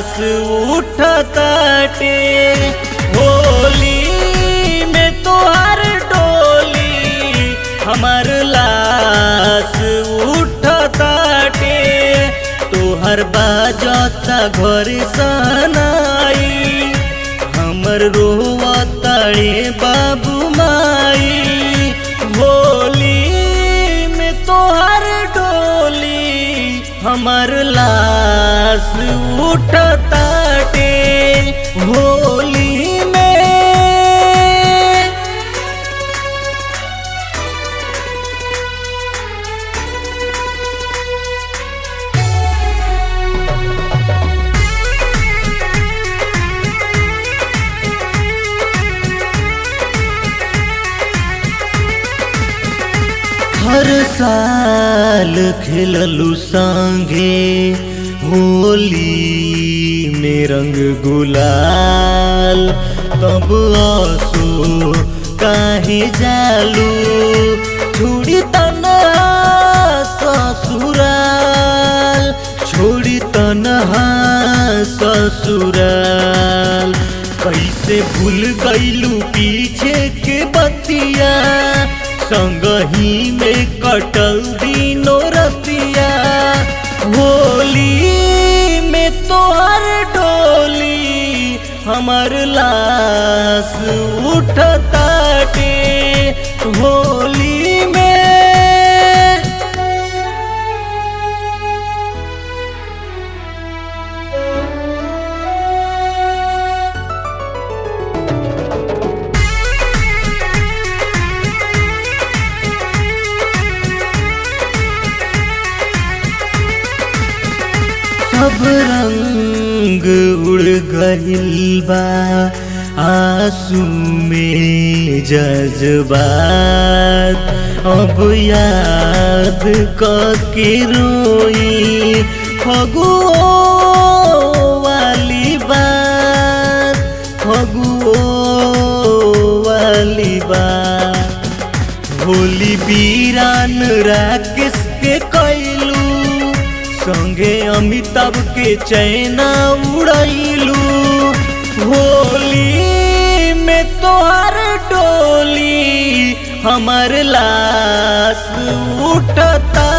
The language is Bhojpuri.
लाश उठताटे। होली में तोहर डोली हमार लाश उठताटे। तोहर बाजता घर सनाई हमर रोवताड़े बाबू माई। होली में तोहर डोली हमर लाश उठताटे। होली में हर साल खेललू संगे होली में रंग गुलाल। तब आंसू काहे जालू छोड़ी तन्हा ससुराल। छोड़ी तन्हा ससुराल कैसे भूल गईलू पीछे के बतिया। संगही में कटल दिनो रतिया। होली में तोहर डोली हमर लाश उठताटे। होली में सब रंग उड़ गइल बा आंसू में जज्बात। अब याद के रोई फगुओ वाली बात। फगुओ वाली बात होली वीरान राकेश के कैलू संगे अमिताभ के चैना उड़ैलू। होली में तोहर डोली हमर लाश उठता।